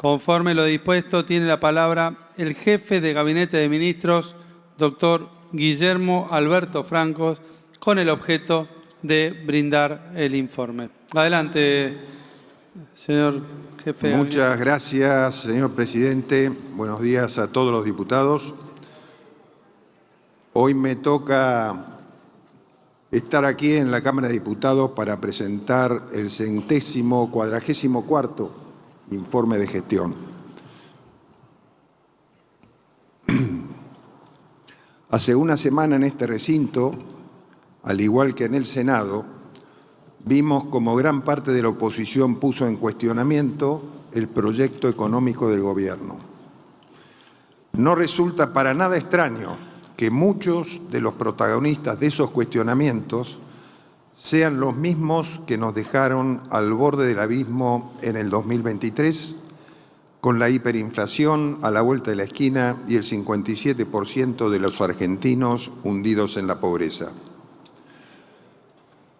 Conforme lo dispuesto, tiene la palabra el jefe de Gabinete de Ministros, doctor Guillermo Alberto Franco, con el objeto de brindar el informe. Adelante, señor jefe. Muchas gracias, señor presidente. Buenos días a todos los diputados. Hoy me toca estar aquí en la Cámara de Diputados para presentar el 144º informe de gestión. Hace una semana en este recinto, al igual que en el Senado, vimos como gran parte de la oposición puso en cuestionamiento el proyecto económico del gobierno. No resulta para nada extraño que muchos de los protagonistas de esos cuestionamientos sean los mismos que nos dejaron al borde del abismo en el 2023, con la hiperinflación a la vuelta de la esquina y el 57% de los argentinos hundidos en la pobreza.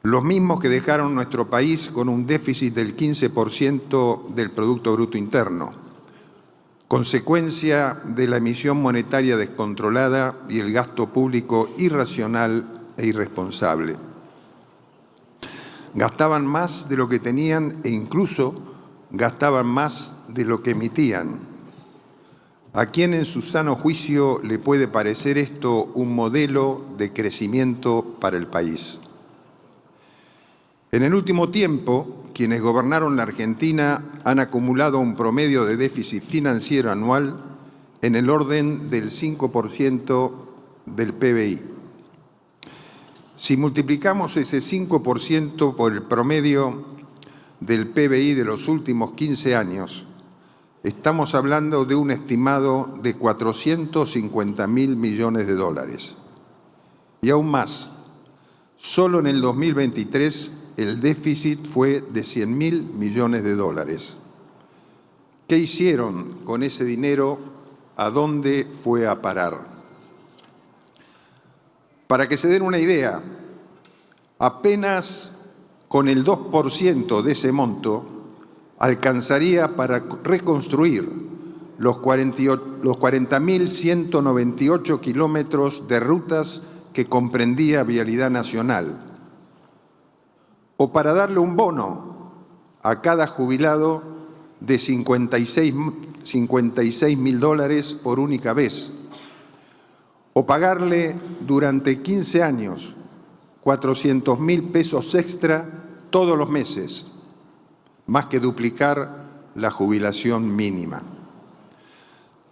Los mismos que dejaron nuestro país con un déficit del 15% del Producto Bruto Interno, consecuencia de la emisión monetaria descontrolada y el gasto público irracional e irresponsable. Gastaban más de lo que tenían e incluso gastaban más de lo que emitían. ¿A quién en su sano juicio le puede parecer esto un modelo de crecimiento para el país? En el último tiempo, quienes gobernaron la Argentina han acumulado un promedio de déficit financiero anual en el orden del 5% del PBI. Si multiplicamos ese 5% por el promedio del PBI de los últimos 15 años, estamos hablando de un estimado de 450.000 millones de dólares. Y aún más, solo en el 2023 el déficit fue de 100.000 millones de dólares. ¿Qué hicieron con ese dinero? ¿A dónde fue a parar? Para que se den una idea, apenas con el 2% de ese monto alcanzaría para reconstruir los 40.198 kilómetros de rutas que comprendía Vialidad Nacional, o para darle un bono a cada jubilado de 56.000 dólares por única vez, o pagarle durante 15 años 400.000 pesos extra todos los meses, más que duplicar la jubilación mínima.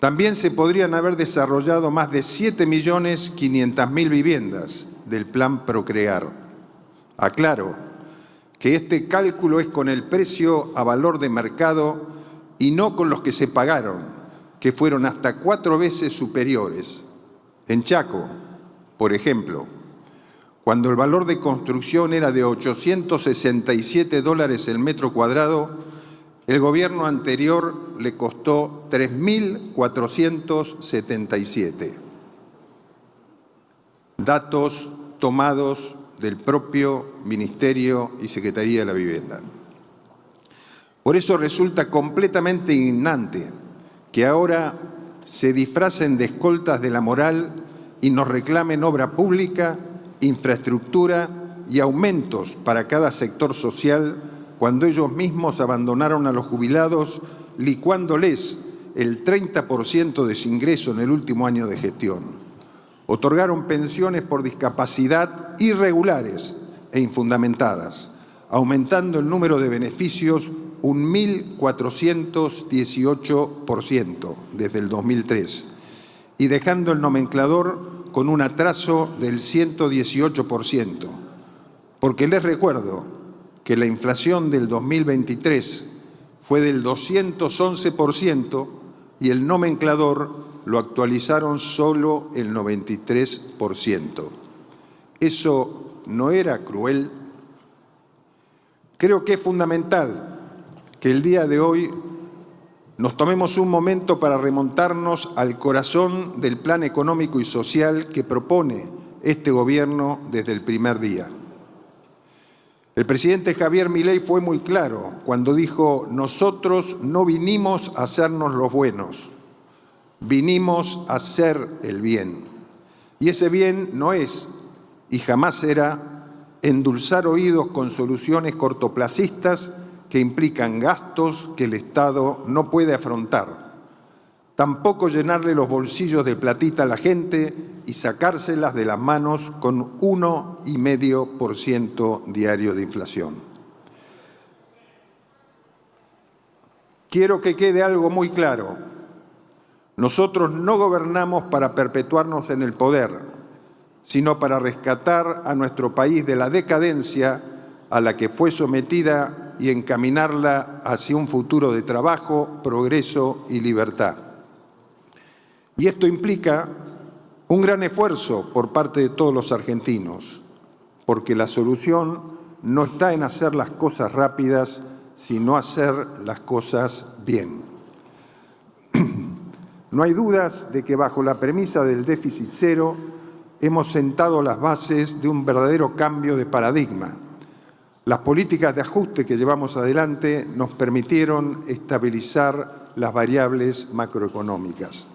También se podrían haber desarrollado más de 7.500.000 viviendas del Plan Procrear. Aclaro que este cálculo es con el precio a valor de mercado y no con los que se pagaron, que fueron hasta 4 veces superiores. En Chaco, por ejemplo, cuando el valor de construcción era de 867 dólares el metro cuadrado, el gobierno anterior le costó 3.477. Datos tomados del propio Ministerio y Secretaría de la Vivienda. Por eso resulta completamente indignante que ahora se disfracen de escoltas de la moral y nos reclamen obra pública, infraestructura y aumentos para cada sector social cuando ellos mismos abandonaron a los jubilados licuándoles el 30% de su ingreso en el último año de gestión. Otorgaron pensiones por discapacidad irregulares e infundamentadas, aumentando el número de beneficios un 1.418% desde el 2003 y dejando el nomenclador con un atraso del 118%, porque les recuerdo que la inflación del 2023 fue del 211% y el nomenclador lo actualizaron solo el 93%. ¿Eso no era cruel? Creo que es fundamental que el día de hoy nos tomemos un momento para remontarnos al corazón del plan económico y social que propone este gobierno desde el primer día. El presidente Javier Milei fue muy claro cuando dijo: nosotros no vinimos a hacernos los buenos, vinimos a hacer el bien. Y ese bien no es, y jamás será, endulzar oídos con soluciones cortoplacistas que implican gastos que el Estado no puede afrontar. Tampoco llenarle los bolsillos de platita a la gente y sacárselas de las manos con 1,5% diario de inflación. Quiero que quede algo muy claro. Nosotros no gobernamos para perpetuarnos en el poder, sino para rescatar a nuestro país de la decadencia a la que fue sometida y encaminarla hacia un futuro de trabajo, progreso y libertad. Y esto implica un gran esfuerzo por parte de todos los argentinos, porque la solución no está en hacer las cosas rápidas, sino hacer las cosas bien. No hay dudas de que bajo la premisa del déficit cero hemos sentado las bases de un verdadero cambio de paradigma. Las políticas de ajuste que llevamos adelante nos permitieron estabilizar las variables macroeconómicas.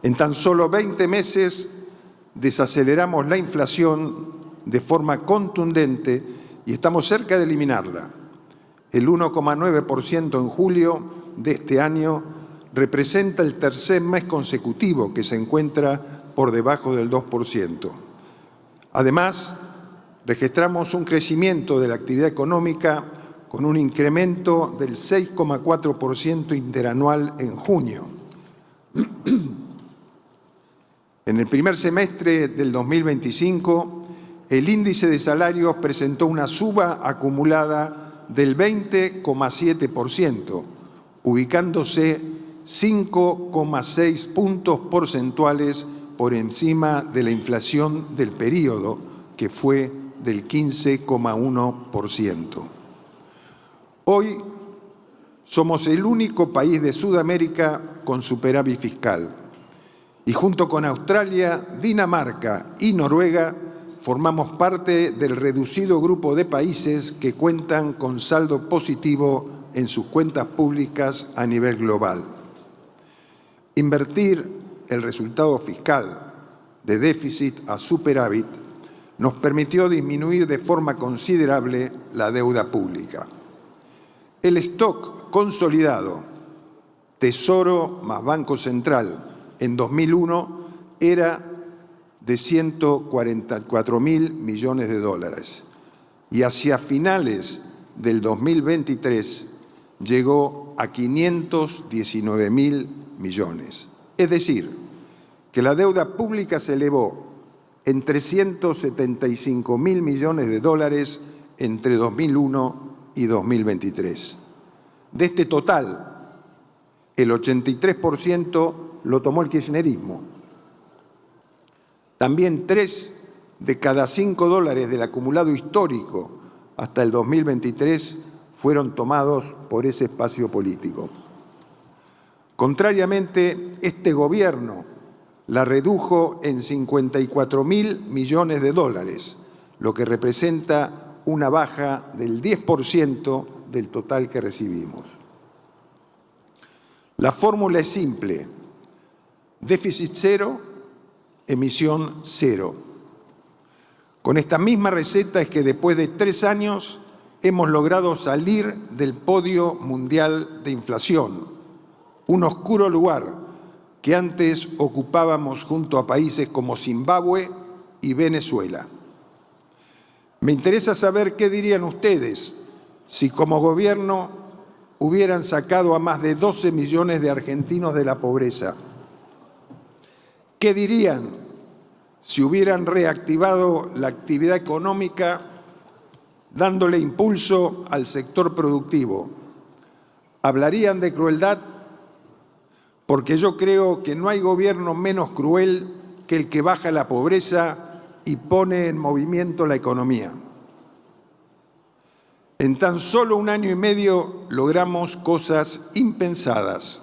En tan solo 20 meses desaceleramos la inflación de forma contundente y estamos cerca de eliminarla. El 1,9% en julio de este año representa el tercer mes consecutivo que se encuentra por debajo del 2%. Además, registramos un crecimiento de la actividad económica con un incremento del 6,4% interanual en junio. En el primer semestre del 2025, el índice de salarios presentó una suba acumulada del 20,7%, ubicándose 5,6 puntos porcentuales por encima de la inflación del período, que fue del 15,1%. Hoy somos el único país de Sudamérica con superávit fiscal. Y junto con Australia, Dinamarca y Noruega formamos parte del reducido grupo de países que cuentan con saldo positivo en sus cuentas públicas a nivel global. Invertir el resultado fiscal de déficit a superávit nos permitió disminuir de forma considerable la deuda pública. El stock consolidado, Tesoro más Banco Central, en 2001 era de 144.000 millones de dólares y hacia finales del 2023 llegó a 519.000 millones. Es decir, que la deuda pública se elevó en 375.000 millones de dólares entre 2001 y 2023. De este total, el 83% lo tomó el kirchnerismo. También 3 de cada 5 dólares del acumulado histórico hasta el 2023 fueron tomados por ese espacio político. Contrariamente, este gobierno la redujo en 54.000 millones de dólares, lo que representa una baja del 10% del total que recibimos. La fórmula es simple: déficit cero, emisión cero. Con esta misma receta es que después de 3 años hemos logrado salir del podio mundial de inflación, un oscuro lugar que antes ocupábamos junto a países como Zimbabue y Venezuela. Me interesa saber qué dirían ustedes si como gobierno hubieran sacado a más de 12 millones de argentinos de la pobreza. ¿Qué dirían si hubieran reactivado la actividad económica dándole impulso al sector productivo? ¿Hablarían de crueldad? Porque yo creo que no hay gobierno menos cruel que el que baja la pobreza y pone en movimiento la economía. En tan solo 1 año y medio logramos cosas impensadas.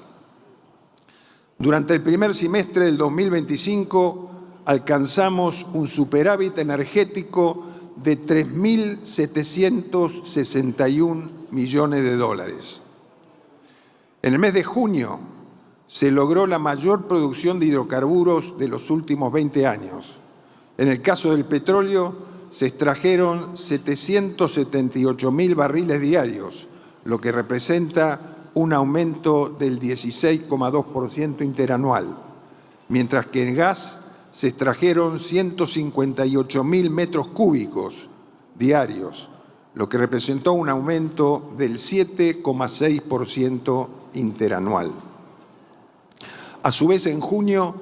Durante el primer semestre del 2025 alcanzamos un superávit energético de 3.761 millones de dólares. En el mes de junio se logró la mayor producción de hidrocarburos de los últimos 20 años. En el caso del petróleo, se extrajeron 778.000 barriles diarios, lo que representa un aumento del 16,2% interanual, mientras que en gas se extrajeron 158.000 metros cúbicos diarios, lo que representó un aumento del 7,6% interanual. A su vez, en junio,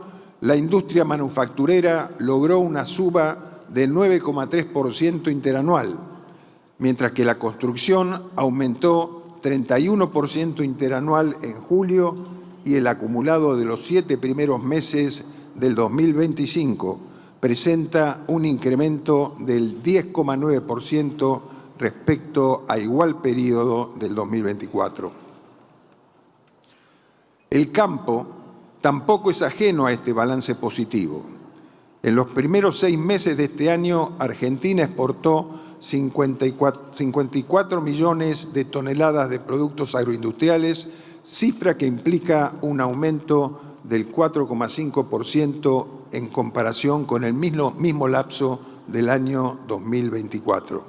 la industria manufacturera logró una suba del 9,3% interanual, mientras que la construcción aumentó 31% interanual en julio y el acumulado de los 7 primeros meses del 2025 presenta un incremento del 10,9% respecto a igual periodo del 2024. El campo tampoco es ajeno a este balance positivo. En los primeros 6 meses de este año, Argentina exportó 54 millones de toneladas de productos agroindustriales, cifra que implica un aumento del 4,5% en comparación con el mismo lapso del año 2024.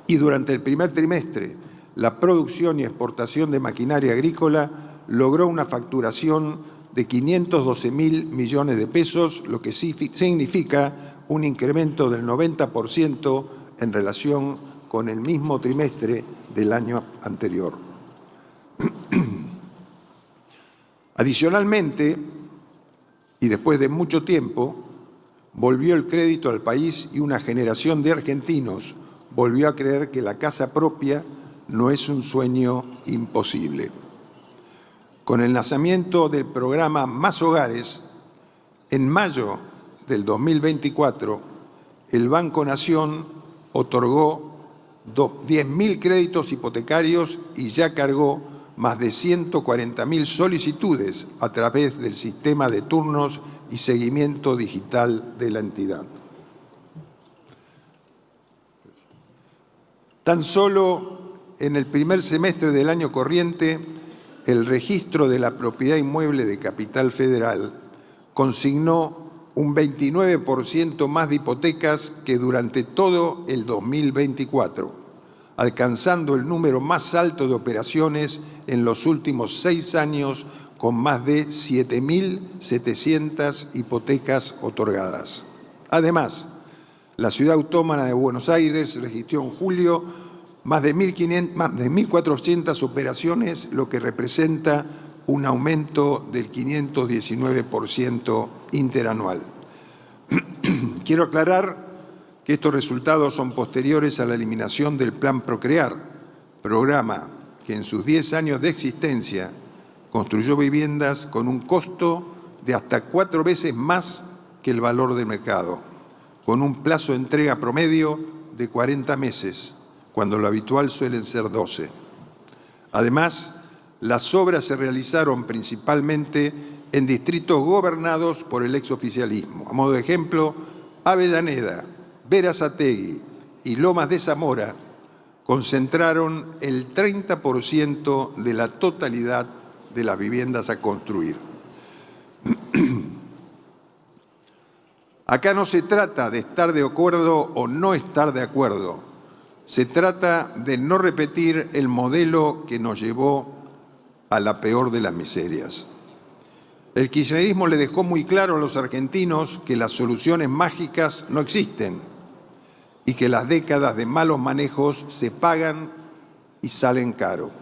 Y durante el primer trimestre, la producción y exportación de maquinaria agrícola logró una facturación de 512.000 millones de pesos, lo que significa un incremento del 90% en relación con el mismo trimestre del año anterior. Adicionalmente, y después de mucho tiempo, volvió el crédito al país y una generación de argentinos volvió a creer que la casa propia no es un sueño imposible. Con el lanzamiento del programa Más Hogares, en mayo del 2024, el Banco Nación otorgó 10.000 créditos hipotecarios y ya cargó más de 140.000 solicitudes a través del sistema de turnos y seguimiento digital de la entidad. Tan solo en el primer semestre del año corriente, el registro de la propiedad inmueble de Capital Federal consignó un 29% más de hipotecas que durante todo el 2024, alcanzando el número más alto de operaciones en los últimos 6 años, con más de 7.700 hipotecas otorgadas. Además, la Ciudad Autónoma de Buenos Aires registró en julio más de 1.400 operaciones, lo que representa un aumento del 519% interanual. Quiero aclarar que estos resultados son posteriores a la eliminación del Plan Procrear, programa que en sus 10 años de existencia construyó viviendas con un costo de hasta 4 veces más que el valor del mercado, con un plazo de entrega promedio de 40 meses, cuando lo habitual suelen ser 12. Además, las obras se realizaron principalmente en distritos gobernados por el exoficialismo. A modo de ejemplo, Avellaneda, Berazategui y Lomas de Zamora concentraron el 30% de la totalidad de las viviendas a construir. Acá no se trata de estar de acuerdo o no estar de acuerdo. Se trata de no repetir el modelo que nos llevó a la peor de las miserias. El kirchnerismo le dejó muy claro a los argentinos que las soluciones mágicas no existen y que las décadas de malos manejos se pagan y salen caro.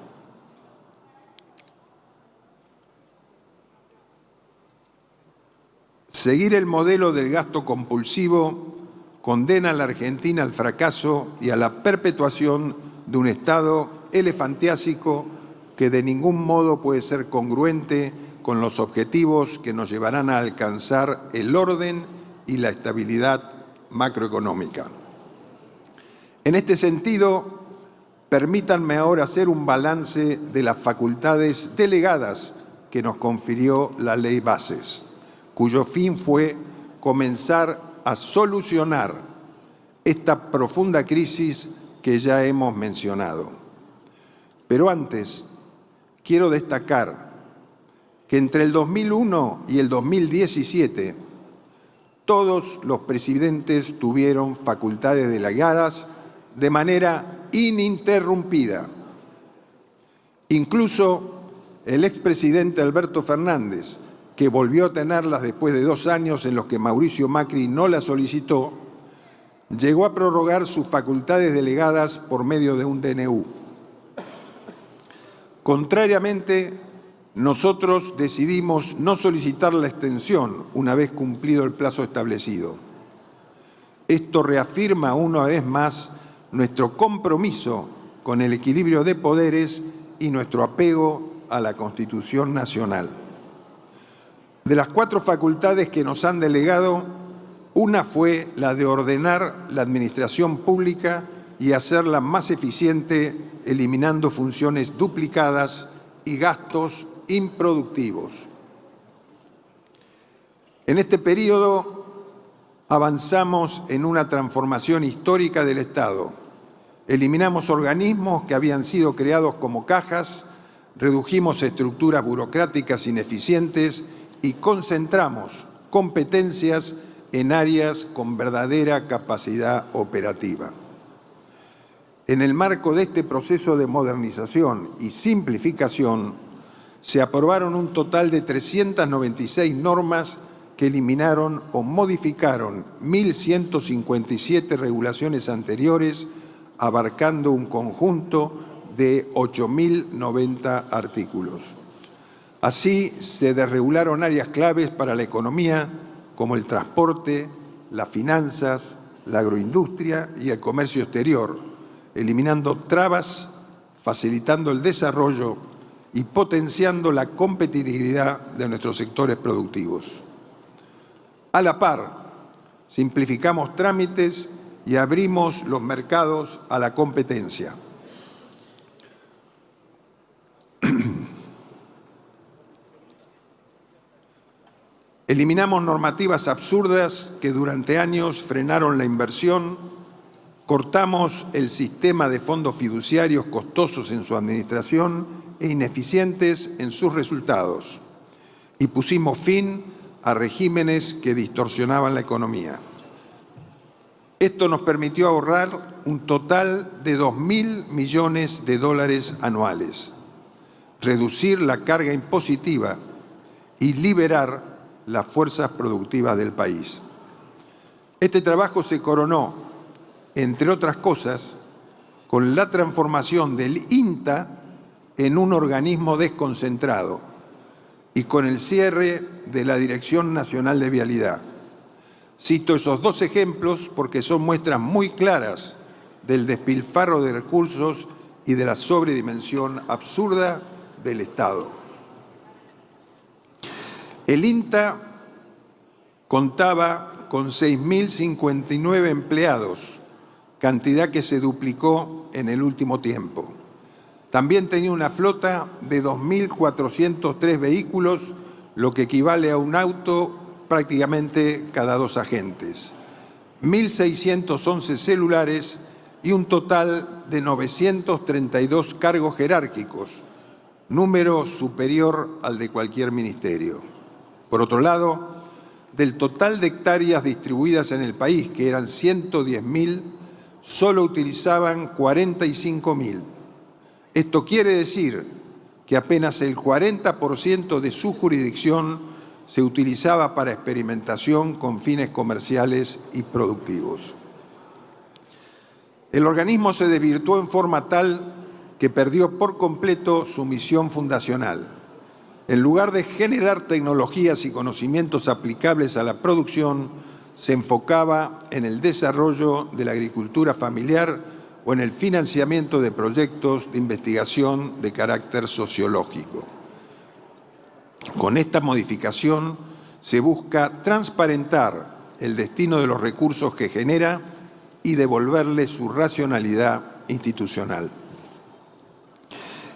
Seguir el modelo del gasto compulsivo condena a la Argentina al fracaso y a la perpetuación de un Estado elefantiásico que de ningún modo puede ser congruente con los objetivos que nos llevarán a alcanzar el orden y la estabilidad macroeconómica. En este sentido, permítanme ahora hacer un balance de las facultades delegadas que nos confirió la Ley Bases, cuyo fin fue comenzar a solucionar esta profunda crisis que ya hemos mencionado. Pero antes, quiero destacar que entre el 2001 y el 2017, todos los presidentes tuvieron facultades delegadas de manera ininterrumpida. Incluso el expresidente Alberto Fernández, que volvió a tenerlas después de 2 años en los que Mauricio Macri no las solicitó, llegó a prorrogar sus facultades delegadas por medio de un DNU. Contrariamente, nosotros decidimos no solicitar la extensión una vez cumplido el plazo establecido. Esto reafirma una vez más nuestro compromiso con el equilibrio de poderes y nuestro apego a la Constitución Nacional. De las 4 facultades que nos han delegado, una fue la de ordenar la administración pública y hacerla más eficiente, eliminando funciones duplicadas y gastos improductivos. En este periodo avanzamos en una transformación histórica del Estado. Eliminamos organismos que habían sido creados como cajas, redujimos estructuras burocráticas ineficientes y concentramos competencias en áreas con verdadera capacidad operativa. En el marco de este proceso de modernización y simplificación, se aprobaron un total de 396 normas que eliminaron o modificaron 1.157 regulaciones anteriores, abarcando un conjunto de 8.090 artículos. Así, se desregularon áreas claves para la economía, como el transporte, las finanzas, la agroindustria y el comercio exterior, eliminando trabas, facilitando el desarrollo y potenciando la competitividad de nuestros sectores productivos. A la par, simplificamos trámites y abrimos los mercados a la competencia. Eliminamos normativas absurdas que durante años frenaron la inversión, cortamos el sistema de fondos fiduciarios costosos en su administración e ineficientes en sus resultados, y pusimos fin a regímenes que distorsionaban la economía. Esto nos permitió ahorrar un total de $2.000 millones anuales, reducir la carga impositiva y liberar las fuerzas productivas del país. Este trabajo se coronó, entre otras cosas, con la transformación del INTA en un organismo desconcentrado y con el cierre de la Dirección Nacional de Vialidad. Cito esos 2 ejemplos porque son muestras muy claras del despilfarro de recursos y de la sobredimensión absurda del Estado. El INTA contaba con 6.059 empleados, cantidad que se duplicó en el último tiempo. También tenía una flota de 2.403 vehículos, lo que equivale a un auto prácticamente cada 2 agentes, 1.611 celulares y un total de 932 cargos jerárquicos, número superior al de cualquier ministerio. Por otro lado, del total de hectáreas distribuidas en el país, que eran 110.000, solo utilizaban 45.000. Esto quiere decir que apenas el 40% de su jurisdicción se utilizaba para experimentación con fines comerciales y productivos. El organismo se desvirtuó en forma tal que perdió por completo su misión fundacional. En lugar de generar tecnologías y conocimientos aplicables a la producción, se enfocaba en el desarrollo de la agricultura familiar o en el financiamiento de proyectos de investigación de carácter sociológico. Con esta modificación se busca transparentar el destino de los recursos que genera y devolverle su racionalidad institucional.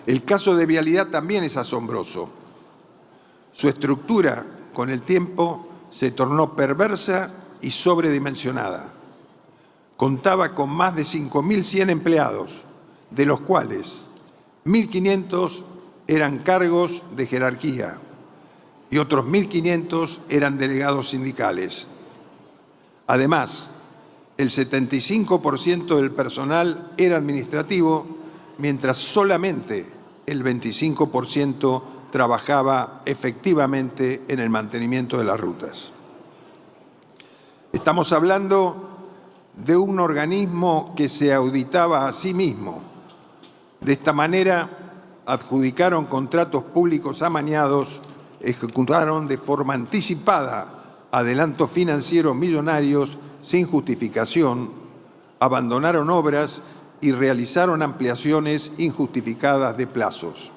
El caso de Vialidad también es asombroso. Su estructura, con el tiempo, se tornó perversa y sobredimensionada. contaba con más de 5.100 empleados, de los cuales 1.500 eran cargos de jerarquía y otros 1.500 eran delegados sindicales. Además, el 75% del personal era administrativo, mientras solamente el 25% trabajaba efectivamente en el mantenimiento de las rutas. Estamos hablando de un organismo que se auditaba a sí mismo. De esta manera, adjudicaron contratos públicos amañados, ejecutaron de forma anticipada adelantos financieros millonarios sin justificación, abandonaron obras y realizaron ampliaciones injustificadas de plazos.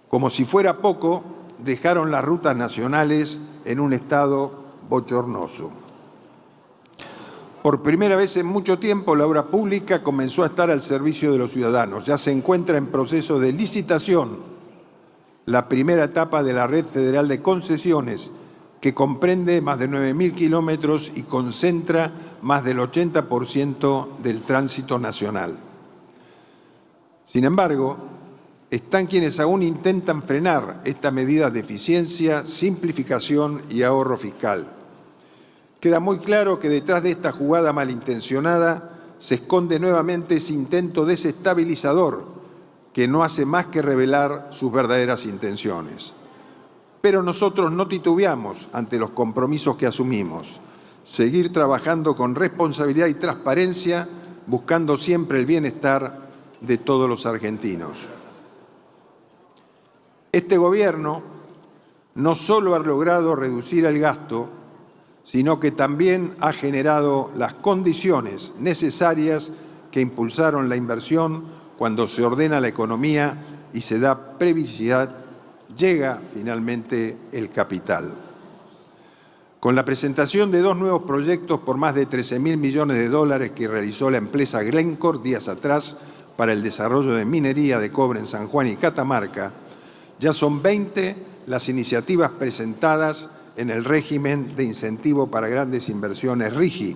Como si fuera poco, dejaron las rutas nacionales en un estado bochornoso. Por primera vez en mucho tiempo, la obra pública comenzó a estar al servicio de los ciudadanos. Ya se encuentra en proceso de licitación la primera etapa de la Red Federal de Concesiones, que comprende más de 9.000 kilómetros y concentra más del 80% del tránsito nacional. Sin embargo, están quienes aún intentan frenar esta medida de eficiencia, simplificación y ahorro fiscal. Queda muy claro que detrás de esta jugada malintencionada se esconde nuevamente ese intento desestabilizador que no hace más que revelar sus verdaderas intenciones. Pero nosotros no titubeamos ante los compromisos que asumimos. Seguir trabajando con responsabilidad y transparencia, buscando siempre el bienestar de todos los argentinos. Este gobierno no solo ha logrado reducir el gasto, sino que también ha generado las condiciones necesarias que impulsaron la inversión. Cuando se ordena la economía y se da previsibilidad, llega finalmente el capital. Con la presentación de 2 nuevos proyectos por más de 13.000 millones de dólares que realizó la empresa Glencore días atrás para el desarrollo de minería de cobre en San Juan y Catamarca, ya son 20 las iniciativas presentadas en el régimen de incentivo para grandes inversiones RIGI.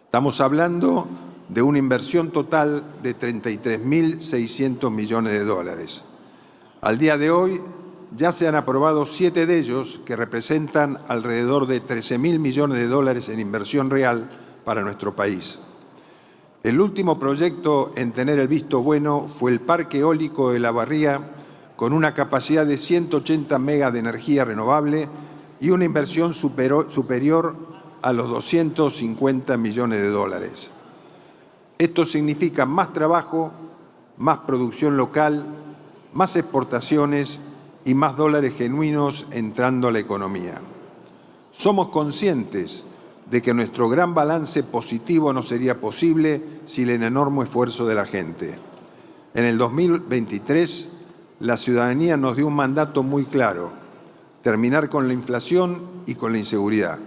Estamos hablando de una inversión total de 33.600 millones de dólares. Al día de hoy ya se han aprobado 7 de ellos, que representan alrededor de 13.000 millones de dólares en inversión real para nuestro país. El último proyecto en tener el visto bueno fue el Parque Eólico de La Barría, con una capacidad de 180 megas de energía renovable y una inversión superior a los 250 millones de dólares. Esto significa más trabajo, más producción local, más exportaciones y más dólares genuinos entrando a la economía. Somos conscientes de que nuestro gran balance positivo no sería posible sin el enorme esfuerzo de la gente. En el 2023, la ciudadanía nos dio un mandato muy claro: terminar con la inflación y con la inseguridad.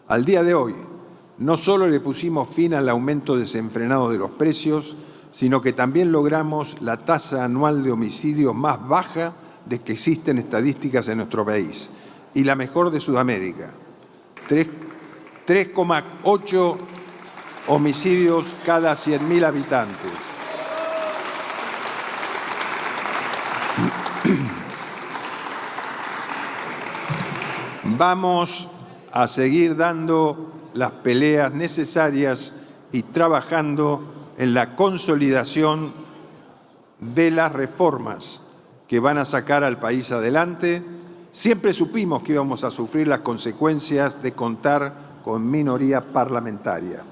Al día de hoy, no solo le pusimos fin al aumento desenfrenado de los precios, sino que también logramos la tasa anual de homicidios más baja de que existen estadísticas en nuestro país y la mejor de Sudamérica. 3,8 homicidios cada 100.000 habitantes. Vamos a seguir dando las peleas necesarias y trabajando en la consolidación de las reformas que van a sacar al país adelante. Siempre supimos que íbamos a sufrir las consecuencias de contar con minoría parlamentaria.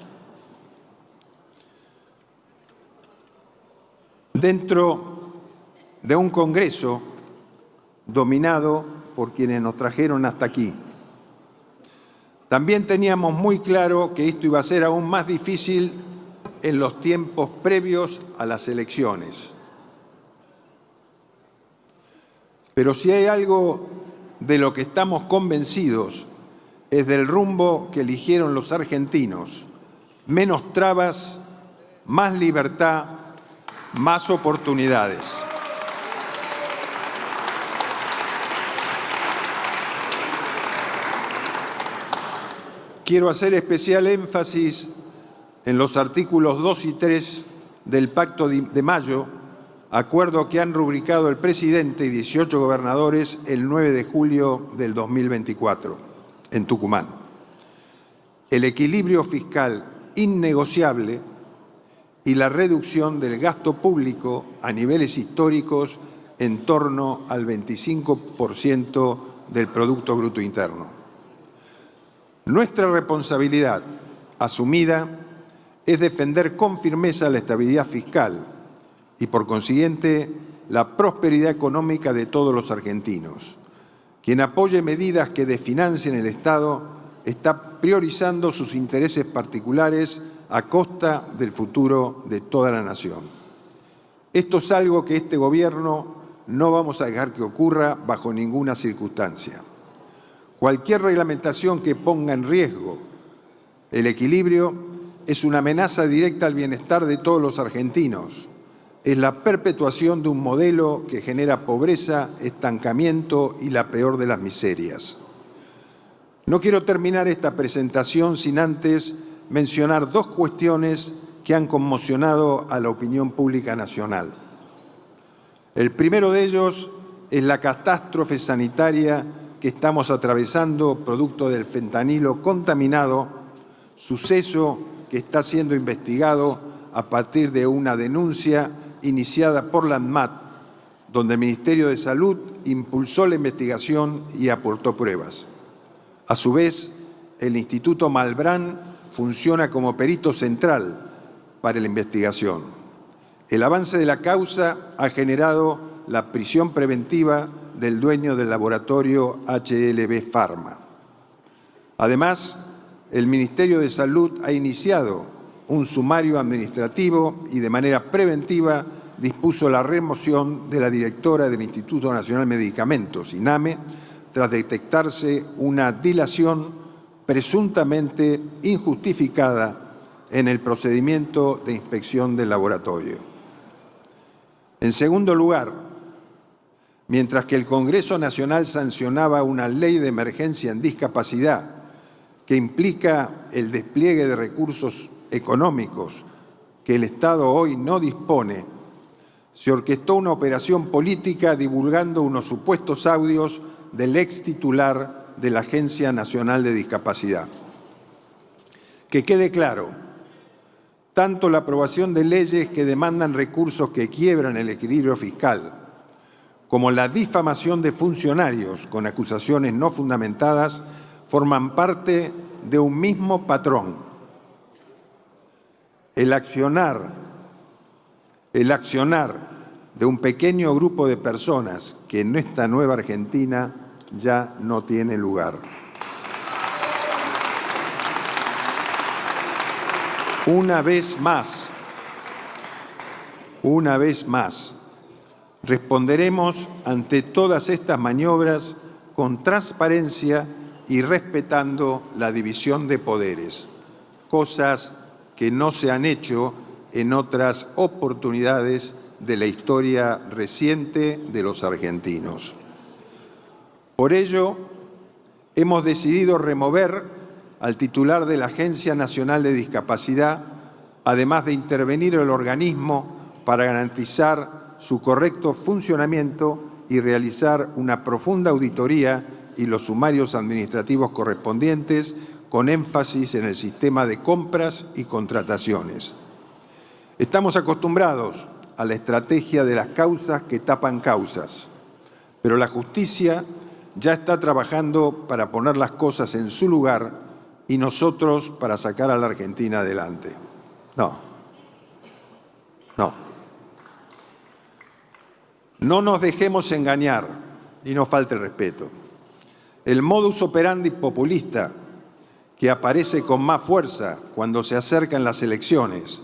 Dentro de un Congreso dominado por quienes nos trajeron hasta aquí. También teníamos muy claro que esto iba a ser aún más difícil en los tiempos previos a las elecciones. Pero si hay algo de lo que estamos convencidos es del rumbo que eligieron los argentinos: menos trabas, más libertad, más oportunidades. Quiero hacer especial énfasis en los artículos 2 y 3 del Pacto de Mayo, acuerdo que han rubricado el presidente y 18 gobernadores el 9 de julio del 2024 en Tucumán. El equilibrio fiscal innegociable y la reducción del gasto público a niveles históricos en torno al 25% del Producto Bruto Interno. Nuestra responsabilidad asumida es defender con firmeza la estabilidad fiscal y, por consiguiente, la prosperidad económica de todos los argentinos. Quien apoye medidas que desfinancien el Estado está priorizando sus intereses particulares a costa del futuro de toda la nación. Esto es algo que este Gobierno no vamos a dejar que ocurra bajo ninguna circunstancia. Cualquier reglamentación que ponga en riesgo el equilibrio es una amenaza directa al bienestar de todos los argentinos. Es la perpetuación de un modelo que genera pobreza, estancamiento y la peor de las miserias. No quiero terminar esta presentación sin antes mencionar dos cuestiones que han conmocionado a la opinión pública nacional. El primero de ellos es la catástrofe sanitaria que estamos atravesando producto del fentanilo contaminado, suceso que está siendo investigado a partir de una denuncia iniciada por la ANMAT, donde el Ministerio de Salud impulsó la investigación y aportó pruebas. A su vez, el Instituto Malbrán funciona como perito central para la investigación. El avance de la causa ha generado la prisión preventiva del dueño del laboratorio HLB Pharma. Además, el Ministerio de Salud ha iniciado un sumario administrativo y de manera preventiva dispuso la remoción de la directora del Instituto Nacional de Medicamentos, INAME, tras detectarse una dilación presuntamente injustificada en el procedimiento de inspección del laboratorio. En segundo lugar, mientras que el Congreso Nacional sancionaba una ley de emergencia en discapacidad que implica el despliegue de recursos económicos que el Estado hoy no dispone, se orquestó una operación política divulgando unos supuestos audios del ex titular de la Agencia Nacional de Discapacidad. Que quede claro, tanto la aprobación de leyes que demandan recursos que quiebran el equilibrio fiscal, como la difamación de funcionarios con acusaciones no fundamentadas, forman parte de un mismo patrón. El accionar de un pequeño grupo de personas que en esta nueva Argentina ya no tiene lugar. Una vez más, responderemos ante todas estas maniobras con transparencia y respetando la división de poderes, cosas que no se han hecho en otras oportunidades de la historia reciente de los argentinos. Por ello, hemos decidido remover al titular de la Agencia Nacional de Discapacidad, además de intervenir el organismo para garantizar su correcto funcionamiento y realizar una profunda auditoría y los sumarios administrativos correspondientes, con énfasis en el sistema de compras y contrataciones. Estamos acostumbrados a la estrategia de las causas que tapan causas, pero la justicia ya está trabajando para poner las cosas en su lugar y nosotros para sacar a la Argentina adelante. No nos dejemos engañar y no falte el respeto. El modus operandi populista que aparece con más fuerza cuando se acercan las elecciones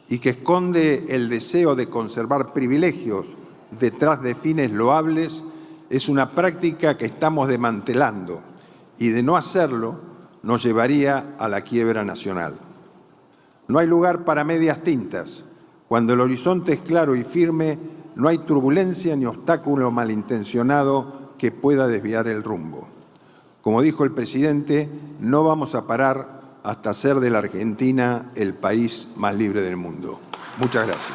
y que esconde el deseo de conservar privilegios detrás de fines loables es una práctica que estamos desmantelando y de no hacerlo nos llevaría a la quiebra nacional. No hay lugar para medias tintas. Cuando el horizonte es claro y firme, no hay turbulencia ni obstáculo malintencionado que pueda desviar el rumbo. Como dijo el presidente, no vamos a parar hasta hacer de la Argentina el país más libre del mundo. Muchas gracias.